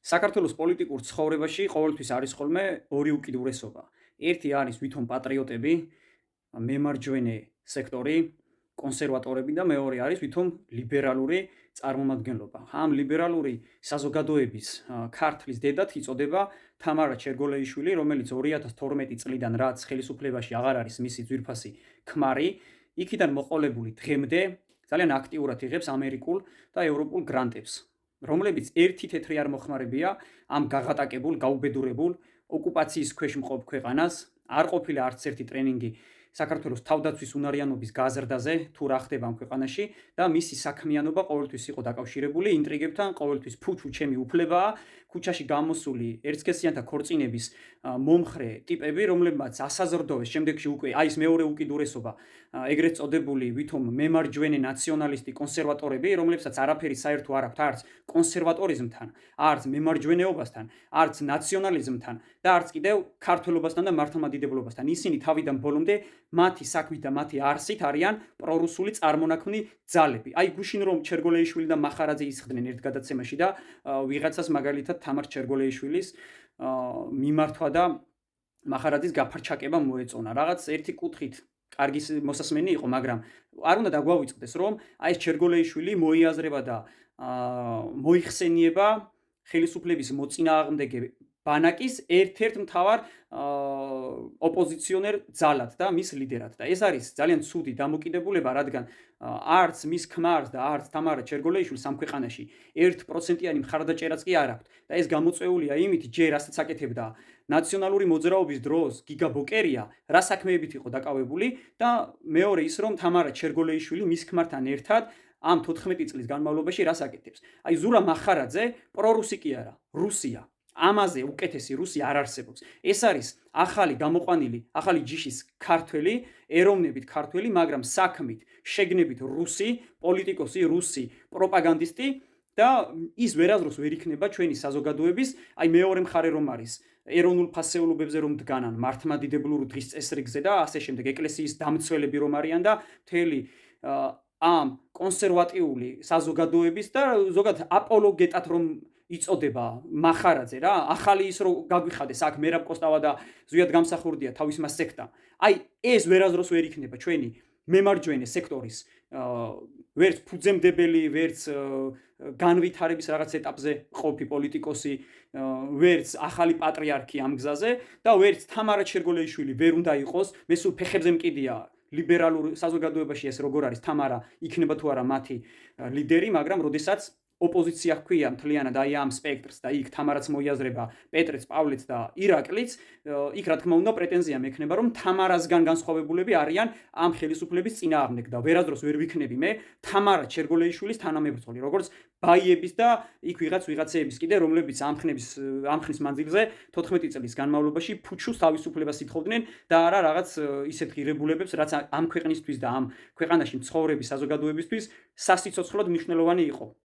საქართველოს პოლიტიკურ ცხოვრებაში ყოველთვის არის ხოლმე ორი უკიდურესობა. ერთი არის ვითომ პატრიოტები, მემარჯვენე სექტორი, კონსერვატორები და მეორე არის ვითომ ლიბერალური წარმომადგენლობა. ამ ლიბერალური საზოგადოების ქართლის დედად იწოდება თამარა ჩერგოლეიშვილი, რომელიც 2012 წლიდან რაც ხელისუფლებაში აღარ არის მისი ძვირფასი ქმარი, იქიდან მოყოლებული დღემდე ძალიან აქტიურად იღებს ამერიკულ და ევროპულ გრანტებს. რომლებიც ერთი თეთრი არ მოხმარებია ამ გაღატაკებულ, გაუბედურებულ ოკუპაციის ქვეშ მყოფ ქვეყანას, არ ყოფილა არც ერთი ტრენინგი საქართველოს თავდაცვის უნარიანობის გაზრდაზე, თუ რა ხდება ამ ქვეყანაში და მისი საქმიანობა ყოველთვის იყო დაკავშირებული ინტრიგებთან, ყოველთვის ფუჩუ ჩემი უფლებაა, ქუჩაში გამოსული ერთსქესიანთა ქორწინების მომხრე ტიპები, რომლებმაც ასაზრდოვეს შემდეგში უკვე აი ეს მეორე უკიდურესობა, ეგრეთ წოდებული ვითომ მემარჯვენე ნაციონალისტი კონსერვატორები, რომლებსაც არაფერი საერთო არ აქვთ არც კონსერვატორიზმთან, არც მემარჯვენეობასთან, არც ნაციონალიზმთან და არც კიდევ ქართველობასთან და მართლმადიდებლობასთან. ისინი თავიდან ბოლომდე მათი საქმით და მათი არსით არიან პრორუსული წარმონაქმნი ძალები. აი გუშინ რომ ჩერგოლეიშვილი და მახარაძე ისხდნენ ერთ გადაცემაში და ვიღაცას მაგალითად თამარ ჩერგოლეიშვილის მიმართვა და მახარაძის გაფარჩაკება მოეწონა. რაღაც ერთი კუთხით კარგი მოსასმენი იყო, მაგრამ არ უნდა დაგვავიწყდეს, რომ აი ეს ჩერგოლეიშვილი მოიაზრება და მოიხსენიება ხელისუფლების მოწინააღმდეგე ბანაკის ერთ-ერთ მთავარ ოპოზიციონერ ძალად და მის ლიდერად. და ეს არის ძალიან ცუდი დამოკიდებულება, რადგან არც მის ქმარს და არც თამარა ჩერგოლეიშვილს ამ ქვეყანაში 1%-იანი მხარდაჭერაც კი არ აქვთ. და ეს გამოწვეულია იმით, ჯერ რასაც აკეთებდა ნაციონალური მოძრაობის დროს გიგა ბოკერია, რა საქმეებით იყო დაკავებული და მეორე ის, რომ თამარა ჩერგოლეიშვილი მის ქმართან ერთად ამ 14 წლის განმავლობაში რას აკეთებს. აი ზურა მახარაძე პრორუსი კი არა, რუსია. ამაზე უკეთესი რუსი არ არსებობს. ეს არის ახალი გამოყვანილი, ახალი ჯიშის ქართველი, ეროვნებით ქართველი, მაგრამ საქმით, შეგნებით რუსი, პოლიტიკოსი, რუსი პროპაგანდისტი და ის ვერაზროს ვერ იქნება ჩვენი საზოგადოების, აი მეორე მხარე რომ არის ეროვნულ ფასეულობებზე რომ დგანან მართლმადიდებლურ დღის წესრიგზე და ასე შემდეგ ეკლესიის დამცველები რომ არიან და მთელი ამ კონსერვატიული საზოგადოების და ზოგადად აპოლოგეტად რომ იწოდება მახარაძე რა, ახალი ის რომ გაგვიხადეს აქ მერაბ კოსტავა და ზვიად გამსახურდია თავისმა სექტამ. აი ეს ვერაზროს ვერ იქნება ჩვენი მემარჯვენე სექტორის ვერც ფუძემდებელი, ვერც განვითარების რაღაც ეტაპზე ყოფი პოლიტიკოსი, ვერც ახალი პატრიარქი ამ გზაზე და ვერც თამარა ჩერგოლეიშვილი ვერ უნდა იყოს, მე სულ ფეხებზე მკიდია ლიბერალურ საზოგადოებაში ეს როგორ არის თამარა იქნება თუ არა მათი ლიდერი, მაგრამ როდესაც ოპოზიცია ჰქვია მთლიანად აი ამ სპექტრს და იქ თამარაც მოიაზრება პეტრეც, პავლეც და ირაკლიც, იქ რა თქმა უნდა პრეტენზია მექნება, რომ თამარასგან განსხვავებულები არიან ამ ხელისუფლების წინააღმდეგ და ვერაზროს ვერ ვიქნები მე თამარა ჩერგოლეიშვილის თანამებრძოლი, როგორც ბაიების და იქ ვიღაცეების კიდე, რომლებიც ამხნის მანძილზე 14 წლის განმავლობაში ფუჩუს თავისუფლებას ითხოვდნენ და არა რაღაც ისეთ ღირებულებებს, რაც ამ ქვეყნისთვის და ამ ქვეყანაში მცხოვრების საზოგადოებისთვის სასიცოცხლოდ მნიშვნელოვანი იყო.